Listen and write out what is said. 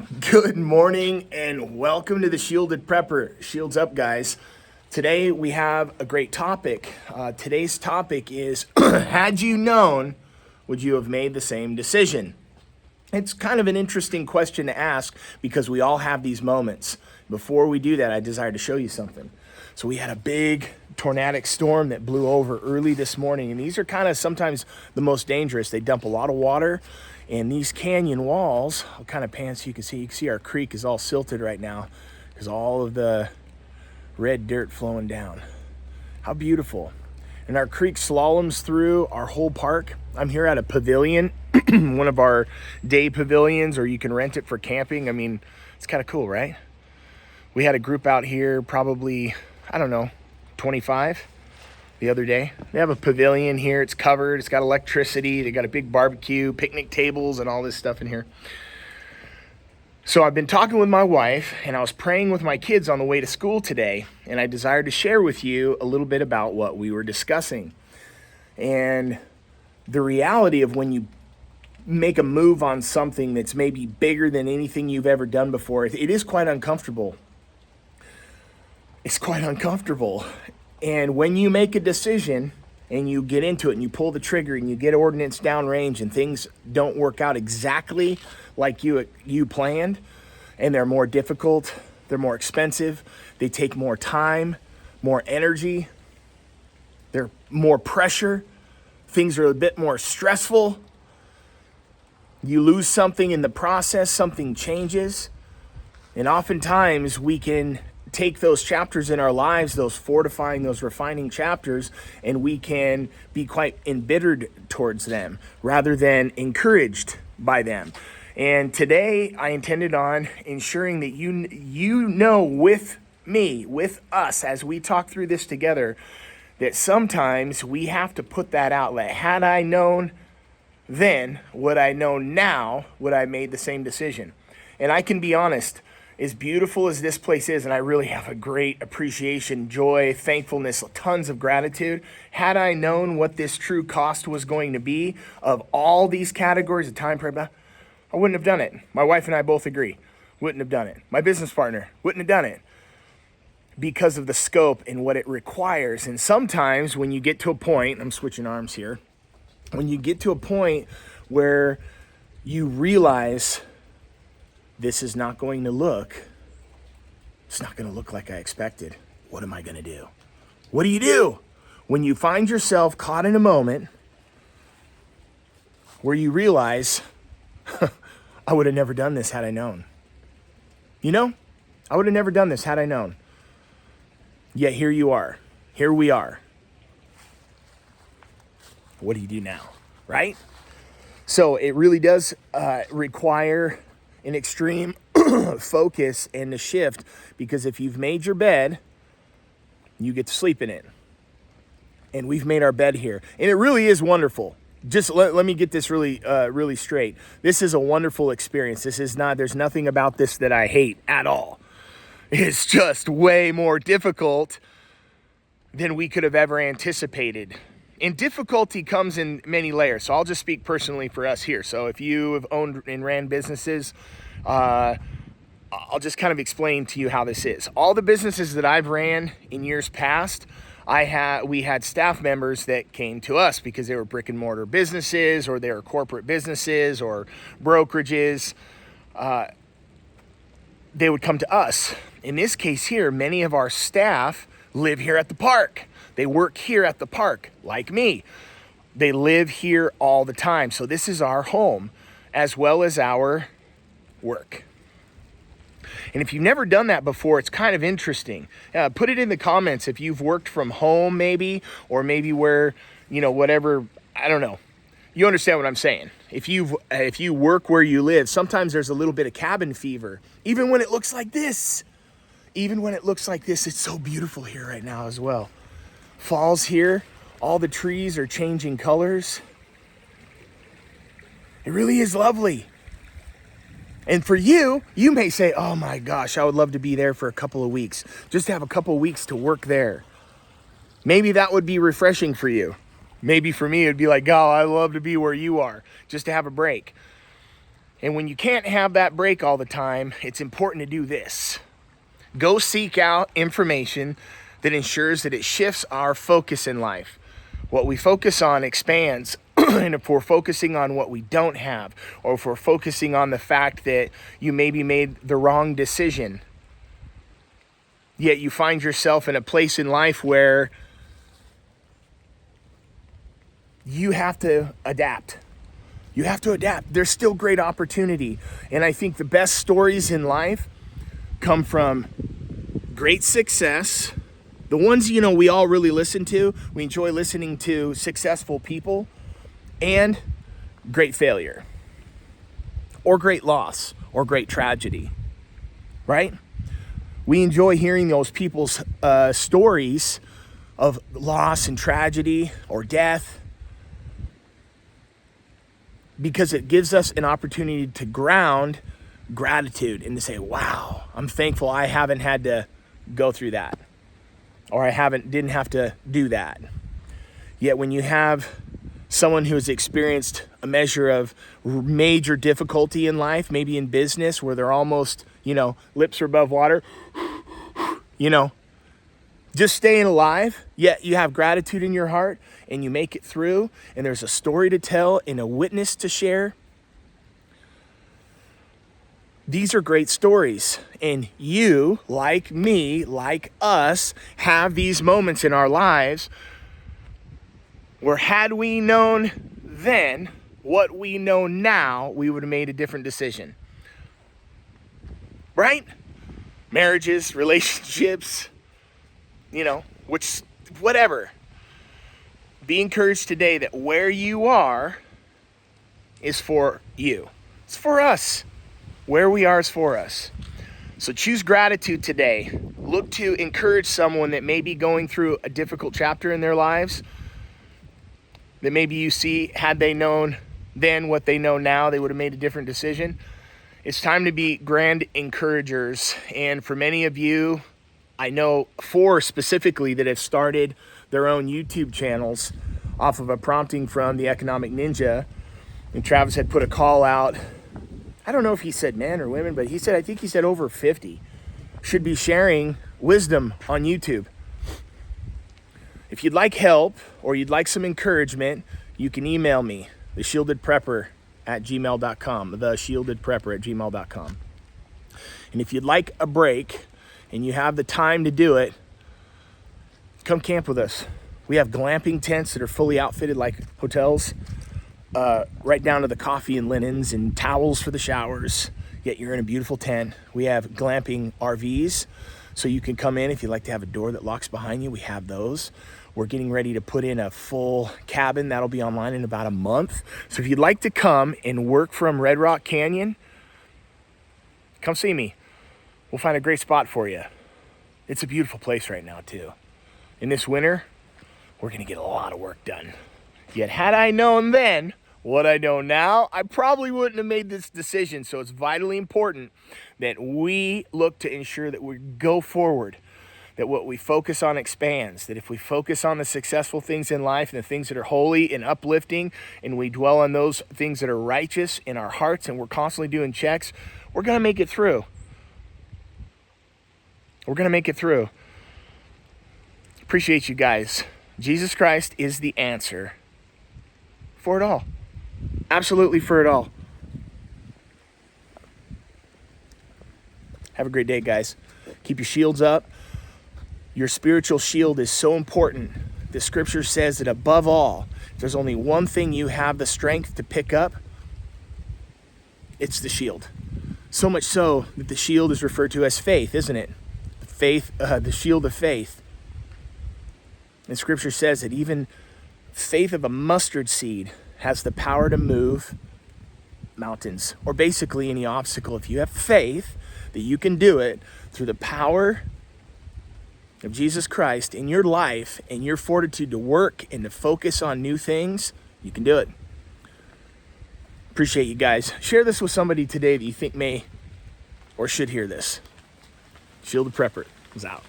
Good morning and welcome to the Shielded Prepper. Shields up, guys. Today we have a great topic. Today's topic is, had you known, would you have made the same decision? It's kind of an interesting question to ask because we all have these moments. Before we do that, I desire to show you something. So we had a big tornadic storm that blew over early this morning, and these are kind of sometimes the most dangerous. They dump a lot of water, and these canyon walls, I'll kind of pan so you can see our creek is all silted right now because all of the red dirt flowing down. How beautiful. And our creek slaloms through our whole park. I'm here at a pavilion, one of our day pavilions, or you can rent it for camping. I mean, it's kind of cool, right? We had a group out here, probably, 25 the other day. They have a pavilion here. It's covered. It's got electricity. They got a big barbecue, picnic tables, and all this stuff in here. So I've been talking with my wife, and I was praying with my kids on the way to school today, and I desired to share with you a little bit about what we were discussing. And the reality of when you make a move on something that's maybe bigger than anything you've ever done before, it is quite uncomfortable. It's quite uncomfortable. And when you make a decision and you get into it and you pull the trigger and you get ordnance downrange and things don't work out exactly like you planned, and they're more difficult, they're more expensive, they take more time, more energy, they're more pressure, things are a bit more stressful, you lose something in the process, something changes, and oftentimes we can take those chapters in our lives, those fortifying, those refining chapters, and we can be quite embittered towards them rather than encouraged by them. And today I intended on ensuring that you know with me, with us, as we talk through this together, that sometimes we have to put that outlet. Had I known then, would I know now, would I made the same decision? And I can be honest, as beautiful as this place is, and I really have a great appreciation, joy, thankfulness, tons of gratitude. Had I known what this true cost was going to be of all these categories of time, I wouldn't have done it. My wife and I both agree, wouldn't have done it. My business partner wouldn't have done it because of the scope and what it requires. And sometimes when you get to a point, I'm switching arms here, when you get to a point where you realize this is not going to look, it's not going to look like I expected. What am I going to do? What do you do when you find yourself caught in a moment where you realize, I would have never done this had I known? I would have never done this had I known. Yet here you are. Here we are. What do you do now? Right? So it really does require an extreme focus and a shift, because if you've made your bed, you get to sleep in it. And we've made our bed here. And it really is wonderful. Just let me get this really straight. This is a wonderful experience. There's nothing about this that I hate at all. It's just way more difficult than we could have ever anticipated. And difficulty comes in many layers. So I'll just speak personally for us here. So if you have owned and ran businesses, I'll just kind of explain to you how this is. All the businesses that I've ran in years past, we had staff members that came to us because they were brick and mortar businesses, or they were corporate businesses or brokerages. They would come to us. In this case here, many of our staff live here at the park. They work here at the park, like me. They live here all the time. So this is our home as well as our work. And if you've never done that before, it's kind of interesting. Put it in the comments if you've worked from home maybe, or maybe where, whatever, I don't know. You understand what I'm saying. If you work where you live, sometimes there's a little bit of cabin fever. Even when it looks like this. It's so beautiful here right now as well. Fall's here. All the trees are changing colors. It really is lovely. And for you may say, oh my gosh, I would love to be there for a couple of weeks. Just to have a couple of weeks to work there. Maybe that would be refreshing for you. Maybe for me, it'd be like, oh, I love to be where you are, just to have a break. And when you can't have that break all the time, it's important to do this. Go seek out information that ensures that it shifts our focus in life. What we focus on expands. And if we're focusing on what we don't have, or if we're focusing on the fact that you maybe made the wrong decision, yet you find yourself in a place in life where you have to adapt. You have to adapt. There's still great opportunity. And I think the best stories in life come from great success. The ones, we all really listen to. We enjoy listening to successful people. And great failure. Or great loss. Or great tragedy. Right? We enjoy hearing those people's stories of loss and tragedy or death, because it gives us an opportunity to ground gratitude and to say, wow, I'm thankful I haven't had to go through that, or didn't have to do that. Yet when you have someone who has experienced a measure of major difficulty in life, maybe in business where they're almost, lips are above water, just staying alive, yet you have gratitude in your heart and you make it through, and there's a story to tell and a witness to share. These are great stories, and you, like me, like us, have these moments in our lives where had we known then what we know now, we would have made a different decision. Right? Marriages, relationships, whatever. Be encouraged today that where you are is for you. It's for us. Where we are is for us. So choose gratitude today. Look to encourage someone that may be going through a difficult chapter in their lives, that maybe you see, had they known then what they know now, they would have made a different decision. It's time to be grand encouragers. And for many of you, I know 4 specifically that have started their own YouTube channels off of a prompting from the Economic Ninja. And Travis had put a call out. I don't know if he said men or women, but I think he said over 50 should be sharing wisdom on YouTube. If you'd like help or you'd like some encouragement, you can email me, theshieldedprepper@gmail.com, theshieldedprepper@gmail.com. And if you'd like a break and you have the time to do it, come camp with us. We have glamping tents that are fully outfitted like hotels, right down to the coffee and linens and towels for the showers, yet you're in a beautiful tent. We have glamping RVs, so you can come in if you'd like to have a door that locks behind you. We have those. We're getting ready to put in a full cabin. That'll be online in about a month. So if you'd like to come and work from Red Rock Canyon, come see me. We'll find a great spot for you. It's a beautiful place right now too. In this winter, we're gonna get a lot of work done. Yet had I known then what I know now, I probably wouldn't have made this decision. So it's vitally important that we look to ensure that we go forward, that what we focus on expands, that if we focus on the successful things in life and the things that are holy and uplifting, and we dwell on those things that are righteous in our hearts, and we're constantly doing checks, we're gonna make it through. We're gonna make it through. Appreciate you guys. Jesus Christ is the answer for it all. Absolutely for it all. Have a great day, guys. Keep your shields up. Your spiritual shield is so important. The scripture says that above all, if there's only one thing you have the strength to pick up, it's the shield. So much so that the shield is referred to as faith, isn't it? The shield of faith. And scripture says that even faith of a mustard seed has the power to move mountains, or basically any obstacle. If you have faith that you can do it through the power of Jesus Christ in your life and your fortitude to work and to focus on new things, you can do it. Appreciate you guys. Share this with somebody today that you think may or should hear this. Shielded Prepper is out.